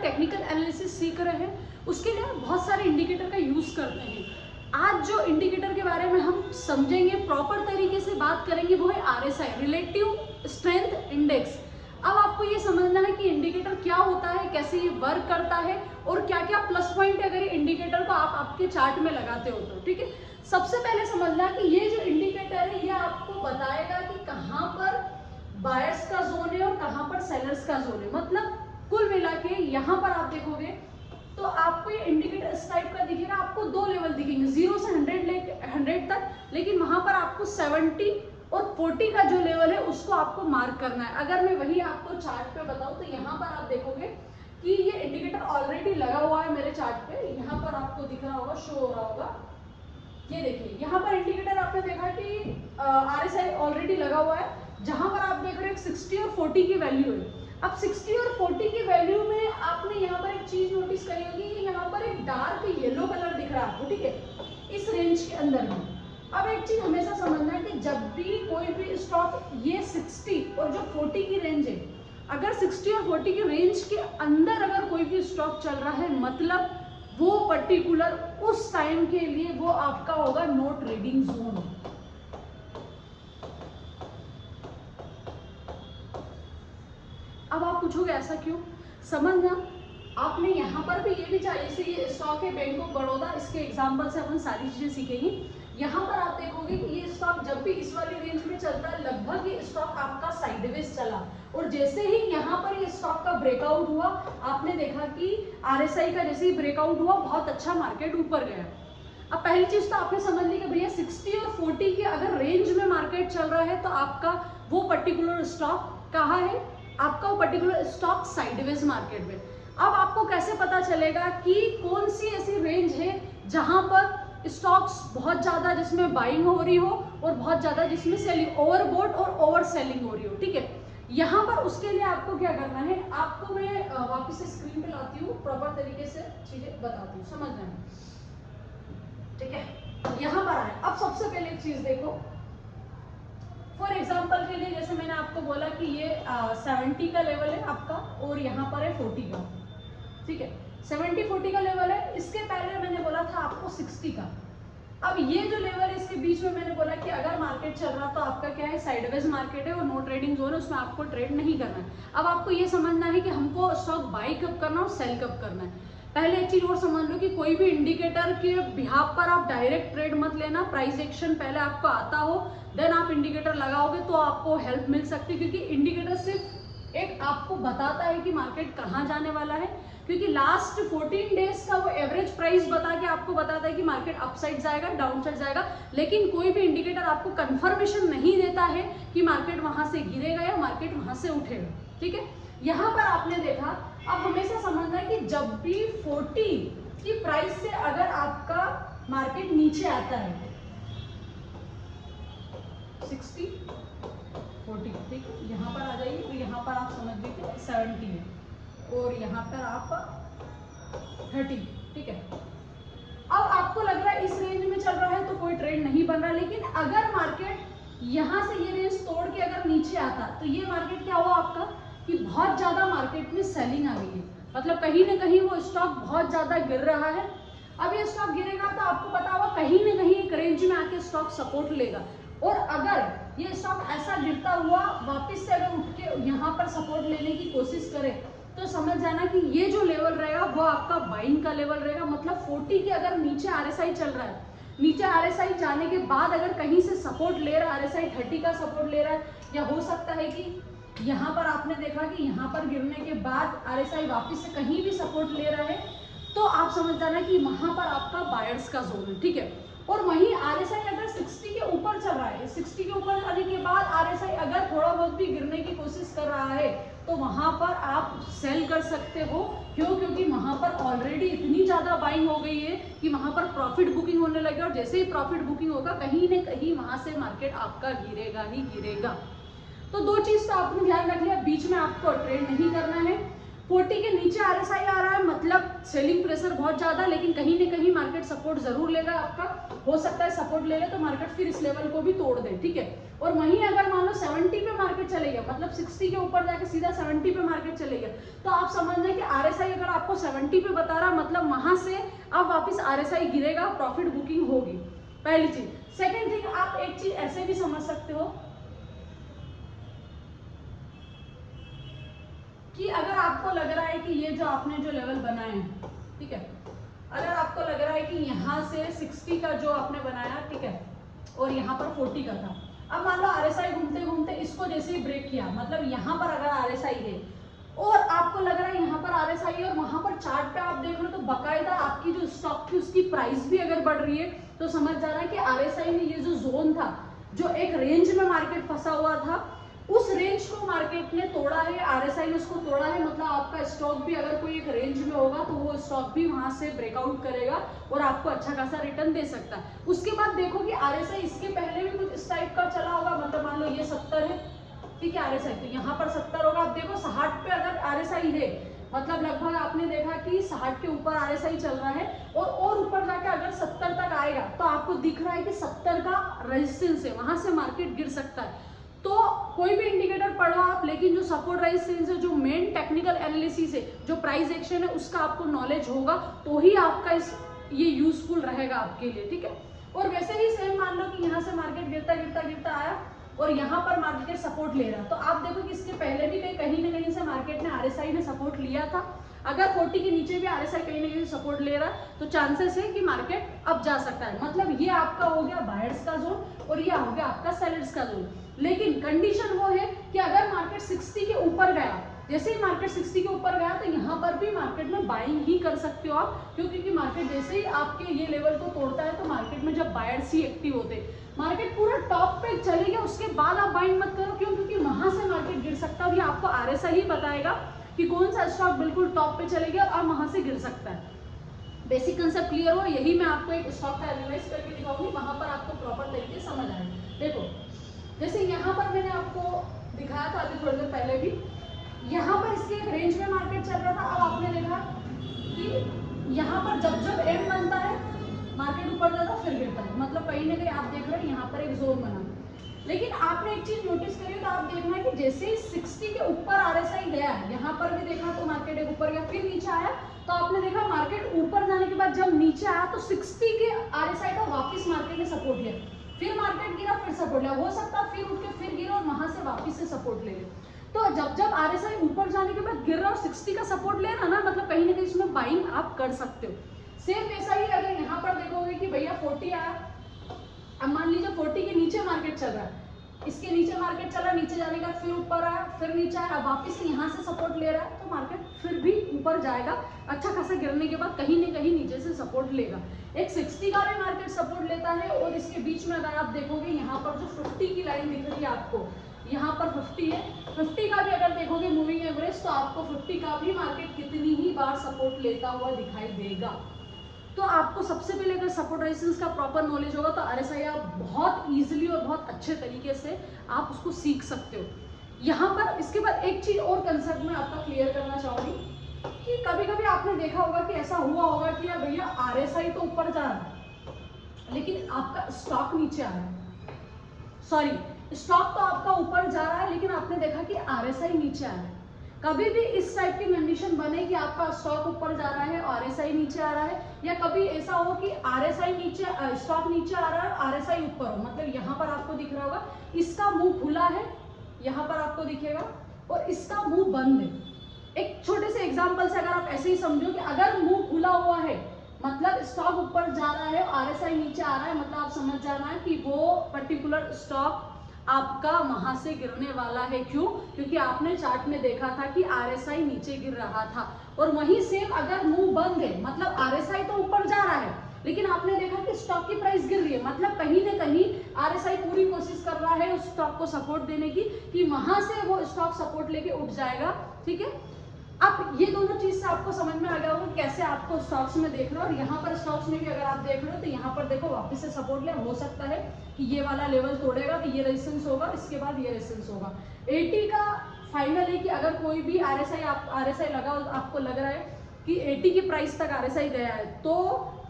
Technical analysis सीख रहे हैं उसके लिए हम बहुत सारे इंडिकेटर का यूज़ करते हैं। आज जो इंडिकेटर के बारे में हम समझेंगे, प्रॉपर तरीके से बात करेंगे, वो है RSI, रिलेटिव स्ट्रेंथ इंडेक्स। अब आपको ये समझना है कि इंडिकेटर क्या होता है, कैसे ये वर्क करता है और क्या क्या प्लस पॉइंट है अगर ये इंडिकेटर को आप आपके चार्ट में लगाते हो तो। ठीक है, सबसे पहले समझना कि ये जो इंडिकेटर है ये आपको बताएगा कि कहाँ पर बायर्स का जोन है और कहाँ पर सेलर्स का जोन है। मतलब कुल मिला के यहाँ पर आप देखोगे तो आपको ये इंडिकेटर इस टाइप का दिखेगा। आपको दो लेवल दिखेंगे, 0 से 100 तक, लेकिन वहां पर आपको 70 और 40 का जो लेवल है उसको आपको मार्क करना है। अगर मैं वही आपको चार्ट पे बताऊं तो यहाँ पर आप देखोगे कि ये इंडिकेटर ऑलरेडी लगा हुआ है मेरे चार्ट पे। यहाँ पर आपको दिख रहा होगा, शो हो रहा होगा, ये देखिए यहाँ पर इंडिकेटर आपने देखा कि RSI ऑलरेडी लगा हुआ है, जहां पर आप देख रहे हो 60 और 40 की वैल्यू है। अब 60 और 40 की वैल्यू में आपने यहाँ पर एक चीज नोटिस करी होगी कि यहाँ पर एक डार्क येलो कलर दिख रहा है आपको, ठीक है, इस रेंज के अंदर में। अब एक चीज हमेशा समझना है कि जब भी कोई भी स्टॉक ये 60 और जो 40 की रेंज है, अगर 60 और 40 की रेंज के अंदर अगर कोई भी स्टॉक चल रहा है, मतलब वो पर्टिकुलर उस टाइम के लिए वो आपका होगा नो ट्रेडिंग जोन। अब आप पूछोगे ऐसा क्यों, समझना, आपने यहाँ पर भी ये भी चाहिए, जैसे ये स्टॉक है बैंक ऑफ बड़ौदा, इसके एग्जांपल से अपन सारी चीजें सीखेंगे। यहाँ पर आप देखोगे कि ये स्टॉक जब भी इस वाली रेंज में चलता है, लगभग ये स्टॉक आपका साइडवेज चला, और जैसे ही यहाँ पर ये स्टॉक का ब्रेकआउट हुआ, आपने देखा कि RSI का जैसे ही ब्रेकआउट हुआ बहुत अच्छा मार्केट ऊपर गया। अब पहली चीज तो आपने समझ ली कि भैया 60 और 40 के अगर रेंज में मार्केट चल रहा है तो आपका वो पर्टिकुलर स्टॉक कहाँ है, आपका वो पर्टिकुलर स्टॉक साइडवेज मार्केट में। अब आपको कैसे पता चलेगा कि कौन सी ऐसी रेंज है जहां पर स्टॉक्स बहुत ज्यादा जिसमें बाइंग हो रही हो और बहुत ज्यादा जिसमें सेलिंग, ओवरबॉट और ओवर सेलिंग हो रही हो। ठीक है, यहाँ पर उसके लिए आपको क्या करना है, आपको मैं वापस से स्क्रीन पे लाती हूँ, प्रॉपर तरीके से चीजें बताती हूँ, समझना है। ठीक है, यहाँ पर आए। अब सबसे पहले एक चीज देखो, फॉर एग्जाम्पल के लिए जैसे मैंने आपको बोला कि ये 70 का लेवल है आपका और यहाँ पर है 40 का। ठीक है, 70-40 का लेवल है। इसके पहले मैंने बोला था आपको 60 का। अब ये जो लेवल है इसके बीच में मैंने बोला कि अगर मार्केट चल रहा तो आपका क्या है, साइडवेज मार्केट है और नो ट्रेडिंग जोन है, उसमें आपको ट्रेड नहीं करना है। अब आपको ये समझना है कि हमको स्टॉक बाई कब करना और सेल कब करना है। पहले एक चीज और समझ लो कि कोई भी इंडिकेटर के बिहाफ पर आप डायरेक्ट ट्रेड मत लेना, प्राइस एक्शन पहले आपको आता हो देन आप इंडिकेटर लगाओगे तो आपको हेल्प मिल सकती है, क्योंकि इंडिकेटर सिर्फ एक आपको बताता है कि मार्केट कहाँ जाने वाला है, क्योंकि लास्ट 14 डेज का वो एवरेज प्राइस बता के आपको बताता है कि मार्केट अपसाइड जाएगा डाउनसाइड जाएगा, लेकिन कोई भी इंडिकेटर आपको कंफर्मेशन नहीं देता है कि मार्केट वहां से गिरेगा या मार्केट वहां से उठेगा। ठीक है, यहाँ पर आपने देखा, अब हमेशा समझना है कि जब भी 40 की प्राइस से अगर आपका मार्केट नीचे आता है, 60 40, ठीक है, यहाँ पर आ जाइए तो यहाँ पर आप समझ लीजिए 70 है और यहाँ पर आप 30। ठीक है, अब आपको लग रहा है इस रेंज में चल रहा है तो कोई ट्रेड नहीं बन रहा, लेकिन अगर मार्केट यहाँ से ये रेंज तोड़ के अगर नीचे आता तो ये मार्केट क्या हुआ आपका कि बहुत ज्यादा मार्केट में सेलिंग आ गई है, मतलब कहीं ना कहीं वो स्टॉक बहुत ज्यादा गिर रहा है। अब ये स्टॉक गिरेगा तो आपको पता होगा कहीं ना कहीं एक रेंज में आके स्टॉक सपोर्ट लेगा, और अगर ये स्टॉक ऐसा गिरता हुआ वापस से अगर उठ के यहाँ पर सपोर्ट लेने की कोशिश करे तो समझ जाना कि ये जो लेवल रहेगा वो आपका बाइंग का लेवल रहेगा। मतलब 40 के अगर नीचे RSI चल रहा है, नीचे RSI जाने के बाद अगर कहीं से सपोर्ट ले रहा है, RSI 30 का सपोर्ट ले रहा है, या हो सकता है कि यहाँ पर आपने देखा कि यहाँ पर गिरने के बाद RSI वापस से कहीं भी सपोर्ट ले रहा है, तो आप समझ जाना कि वहां पर आपका बायर्स का जोन है। ठीक है, और वहीं RSI अगर 60 के ऊपर चल रहा है, 60 के ऊपर जाने के बाद RSI अगर थोड़ा बहुत भी गिरने की कोशिश कर रहा है तो वहां पर आप सेल कर सकते हो। क्यों? क्योंकि वहां पर ऑलरेडी इतनी ज्यादा बाइंग हो गई है कि वहां पर प्रॉफिट बुकिंग होने लगे, और जैसे ही प्रॉफिट बुकिंग होगा कहीं ना कहीं वहां से मार्केट आपका गिरेगा ही गिरेगा। तो दो चीज तो आपने ध्यान रख लिया, बीच में आपको ट्रेड नहीं करना है। 40 के नीचे RSI आ रहा है मतलब सेलिंग प्रेशर बहुत ज्यादा, लेकिन कहीं ना कहीं मार्केट सपोर्ट जरूर लेगा आपका, हो सकता है सपोर्ट ले ले तो मार्केट फिर इस लेवल को भी तोड़ दे। ठीक है, और वहीं अगर मान लो 70 पे मार्केट चलेगा, मतलब 60 के ऊपर जाके सीधा 70 पे मार्केट चलेगा, तो आप समझना कि RSI अगर आपको 70 पे बता रहा, मतलब वहां से अब वापस RSI गिरेगा, प्रॉफिट बुकिंग होगी, पहली चीज। सेकेंड थिंग, आप एक चीज ऐसे भी समझ सकते हो कि अगर आपको लग रहा है कि ये जो आपने जो लेवल बनाए हैं, ठीक है, अगर आपको लग रहा है कि यहाँ से 60 का जो आपने बनाया, ठीक है, और यहाँ पर 40 का था, अब मान लो RSI घूमते घूमते इसको जैसे ही ब्रेक किया, मतलब यहाँ पर अगर RSI है और आपको लग रहा है यहाँ पर RSI है और वहां पर चार्ट पे आप देख रहे हो तो बकायदा आपकी जो स्टॉक थी उसकी प्राइस भी अगर बढ़ रही है, तो समझ जा रहा है कि RSI में ये जो जोन था, जो एक रेंज में मार्केट फंसा हुआ था, उस रेंज को मार्केट ने तोड़ा है, RSI ने उसको तोड़ा है, मतलब आपका स्टॉक भी अगर कोई एक रेंज में होगा तो वो स्टॉक भी वहां से ब्रेकआउट करेगा और आपको अच्छा खासा रिटर्न दे सकता है। उसके बाद देखो कि RSI इसके पहले भी कुछ इस टाइप का चला होगा, मतलब मान लो ये 70 है, ठीक है, RSI तो यहाँ पर 70 होगा, आप देखो 60 पे अगर RSI है, मतलब लगभग आपने देखा कि 60 के ऊपर RSI चल रहा है और ऊपर जाके अगर 70 तक आएगा तो आपको दिख रहा है कि 70 का रेजिस्टेंस है, वहां से मार्केट गिर सकता है। तो कोई भी इंडिकेटर पढ़ो आप, लेकिन जो सपोर्ट रेजिस्टेंस है, जो मेन टेक्निकल एनालिसिस है, जो प्राइस एक्शन है, उसका आपको नॉलेज होगा तो ही आपका ये यूजफुल रहेगा आपके लिए, ठीक है। और वैसे ही सेम मान लो कि यहाँ से मार्केट गिरता गिरता गिरता आया और यहाँ पर मार्केट सपोर्ट ले रहा, तो आप देखो कि इसके पहले भी कहीं ना कहीं से मार्केट ने RSI में सपोर्ट लिया था। अगर 40 के नीचे भी RSI कहीं ना कहीं सपोर्ट ले रहा है तो चांसेस है कि मार्केट अब जा सकता है, मतलब ये आपका हो गया बायर्स का जोन और ये हो गया आपका सेलर्स का जोन। लेकिन कंडीशन वो है कि अगर मार्केट 60 के ऊपर गया, जैसे ही मार्केट 60 के ऊपर गया तो यहाँ पर भी मार्केट में बाइंग ही कर सकते हो आप, क्योंकि मार्केट जैसे ही आपके ये लेवल को तोड़ता है तो मार्केट में जब बायर्स ही एक्टिव होते हैं, मार्केट पूरा टॉप पे चले गया उसके बाद आप बाइंग मत करो, क्यों, क्योंकि वहां से मार्केट गिर सकता है और ये आपको RSI ही बताएगा कि कौन सा स्टॉक बिल्कुल टॉप पे चले गया और वहां से गिर सकता है। बेसिक कंसेप्ट क्लियर हो, यही मैं आपको एक स्टॉक का एनालाइज करके दिखाऊंगी, वहां पर आपको प्रॉपर तरीके से समझ आएगा। देखो जैसे यहाँ पर मैंने आपको दिखाया था अभी थोड़ी देर पहले भी, यहाँ पर इसके एक रेंज में मार्केट चल रहा था, अब आपने देखा कि यहाँ पर जब जब एम बनता है मार्केट ऊपर जाता फिर गिरता है, मतलब कहीं ना कहीं आप देख रहे हो यहाँ पर एक जोन बना। लेकिन आपने एक चीज नोटिस करी तो आप देखना है कि जैसे ही 60 के ऊपर RSI गया, यहाँ पर भी देखा तो मार्केट एक ऊपर गया फिर नीचे आया, तो आपने देखा मार्केट ऊपर जाने के बाद जब नीचे आया तो 60 के RSI का वापस मार्केट ने सपोर्ट लिया, फिर मार्केट गिरा फिर सपोर्ट लिया, हो सकता है फिर उठ के फिर गिरा और वहां से वापस से सपोर्ट ले ले। तो जब जब RSI ऊपर जाने के बाद गिर रहा और 60 का सपोर्ट ले रहा ना, मतलब कहीं ना कहीं इसमें बाइंग आप कर सकते हो। सेम वैसा ही अगर यहाँ पर देखोगे कि भैया 40 आया, अब मान लीजिए 40 के नीचे मार्केट चल रहा है, इसके नीचे मार्केट चला, नीचे जाने का फिर ऊपर आया फिर नीचे आया, अब वापस यहाँ से सपोर्ट ले रहा है तो मार्केट फिर भी ऊपर जाएगा, अच्छा खासा गिरने के बाद कहीं ना कहीं नीचे से सपोर्ट लेगा। एक 60 का भी मार्केट सपोर्ट लेता है और इसके बीच में अगर आप देखोगे यहाँ पर जो 50 की लाइन दिख रही है आपको, यहाँ पर 50 है, 50 का भी अगर देखोगे मूविंग एवरेज तो आपको 50 का भी मार्केट कितनी ही बार सपोर्ट लेता हुआ दिखाई देगा। तो आपको सबसे पहले अगर सपोर्ट रेजिस्टेंस का प्रॉपर नॉलेज होगा तो RSI आप बहुत इजीली और बहुत अच्छे तरीके से आप उसको सीख सकते हो। यहाँ पर इसके बाद एक चीज और कंसेप्ट में आपका क्लियर करना चाहूंगी कि कभी कभी आपने देखा होगा कि ऐसा हुआ होगा कि यार भैया RSI तो ऊपर जा रहा है लेकिन आपका स्टॉक नीचे आ रहा है, सॉरी स्टॉक तो आपका ऊपर जा रहा है लेकिन आपने देखा कि RSI नीचे आ रहा है। कभी भी इस टाइप की कंडीशन बने कि आपका स्टॉक ऊपर जा रहा है और RSI नीचे आ रहा है, या कभी ऐसा हो कि RSI नीचे स्टॉक नीचे आ रहा है और RSI ऊपर हो, मतलब यहाँ पर आपको दिख रहा होगा इसका मुंह खुला है, यहाँ पर आपको दिखेगा और इसका मुंह बंद है। एक छोटे से एग्जांपल से अगर आप ऐसे ही समझो कि अगर मुंह खुला हुआ है मतलब स्टॉक ऊपर जा रहा है और RSI नीचे आ रहा है, मतलब आप समझ जाना है कि वो पर्टिकुलर स्टॉक आपका वहां से गिरने वाला है। क्यों? क्योंकि आपने चार्ट में देखा था कि RSI नीचे गिर रहा था, और वहीं सेम अगर मुंह बंद है मतलब RSI तो ऊपर जा रहा है लेकिन आपने देखा कि स्टॉक की प्राइस गिर रही है, मतलब कहीं ना कहीं RSI पूरी कोशिश कर रहा है उस स्टॉक को सपोर्ट देने की कि वहां से वो स्टॉक सपोर्ट लेके उठ जाएगा। ठीक है, अब ये दोनों चीज से आपको समझ में आ गया होगा कैसे आपको स्टॉक्स में देखना है। और यहाँ पर स्टॉक्स में भी अगर आप देख रहे हो तो यहाँ पर देखो वापस से सपोर्ट ले, हो सकता है कि ये वाला लेवल तोड़ेगा तो ये रेजिस्टेंस होगा, इसके बाद ये रेजिस्टेंस होगा। 80 का फाइनल है कि अगर कोई भी RSI लगा आपको लग रहा है कि 80 की प्राइस तक RSI गया है, तो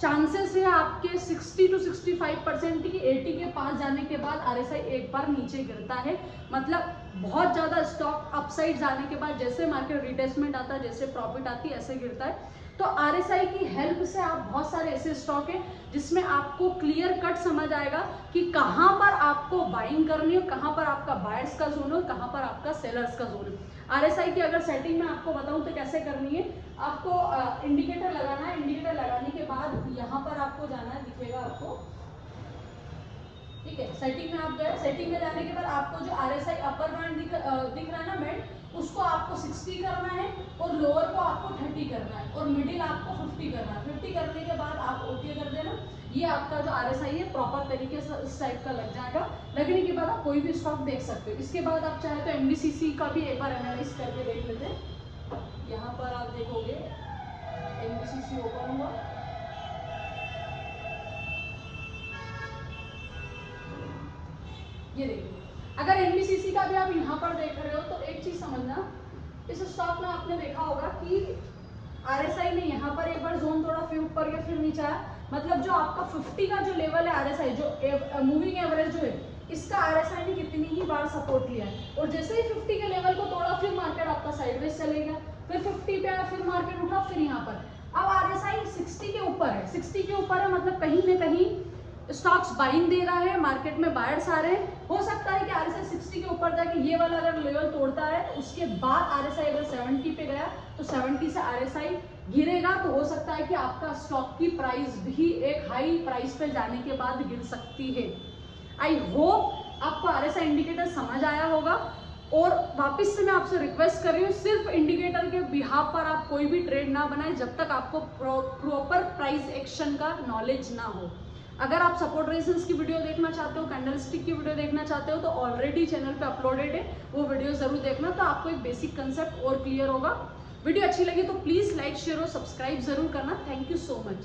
चांसेस है आपके 60 to 65% की 80 के पास जाने के बाद RSI एक बार नीचे गिरता है। मतलब बहुत ज़्यादा स्टॉक अपसाइड जाने के बाद जैसे मार्केट रिटेस्टमेंट आता है, जैसे प्रॉफिट आती है, ऐसे गिरता है। तो RSI की हेल्प से आप बहुत सारे ऐसे स्टॉक हैं जिसमें आपको क्लियर कट समझ आएगा कि कहाँ पर आपको बाइंग करनी है, कहाँ पर आपका बायर्स का जोन है, कहाँ पर आपका सेलर्स का जोन है। RSI की अगर सेटिंग में आपको बताऊं तो कैसे करनी है, आपको इंडिकेटर लगाना है। इंडिकेटर लगाने के बाद यहाँ पर आपको जाना है, दिखेगा आपको, ठीक है। सेटिंग में आप गए, सेटिंग में जाने के बाद आपको जो RSI अपर बैंड दिख रहा है ना बैंड, उसको आपको 60 करना है और लोअर को आपको 30 करना है और मिडिल आपको 50 करना है। 50 करने के बाद आप ओके कर देना। ये आपका जो RSI है प्रॉपर तरीके से इस टाइप का लग जाएगा। लगने के बाद आप कोई भी स्टॉक देख सकते हो। इसके बाद आप चाहे तो MBCC का भी एक बार एनालाइज करके देख लेते हैं। यहाँ पर आप देखोगे MBCC ओपन हुआ, ये देखिए। अगर MBCC का भी आप यहाँ पर देख रहे हो तो एक चीज समझना, इस स्टॉक में आपने देखा होगा कि RSI ने यहाँ पर एक बार जोन तोड़ा, फिर ऊपर गया, फिर नीचे आया। मतलब जो आपका 50 का जो लेवल है RSI, जो मूविंग एवरेज जो है, इसका RSI ने कितनी ही बार सपोर्ट लिया है। और जैसे ही 50 के लेवल को तोड़ा, फिर मार्केट आपका साइडवेज चले गया, फिर 50 पे आया, फिर मार्केट उठा, फिर यहाँ पर। अब RSI 60 के ऊपर है, 60 के ऊपर है, मतलब कहीं ना कहीं स्टॉक्स बाइंग दे रहा है, मार्केट में बायर्स आ रहे हैं। हो सकता है कि RSI 60 के ऊपर जाके ये वाला अगर लेवल तोड़ता है तो उसके बाद RSI अगर 70 पे गया तो 70 से RSI गिरेगा, तो हो सकता है कि आपका स्टॉक की प्राइस भी एक हाई प्राइस पे जाने के बाद गिर सकती है। आई होप आपको RSI इंडिकेटर समझ आया होगा। और वापस से मैं आपसे रिक्वेस्ट कर रही हूँ, सिर्फ इंडिकेटर के बिहाफ पर आप कोई भी ट्रेड ना बनाएं जब तक आपको प्रॉपर प्राइस एक्शन का नॉलेज ना हो। अगर आप सपोर्ट रेजिस्टेंस की वीडियो देखना चाहते हो, कैंडलस्टिक की वीडियो देखना चाहते हो, तो ऑलरेडी चैनल पे अपलोडेड है, वो वीडियो जरूर देखना, तो आपको एक बेसिक कंसेप्ट और क्लियर होगा। वीडियो अच्छी लगी तो प्लीज लाइक, शेयर और सब्सक्राइब जरूर करना। Thank you so much.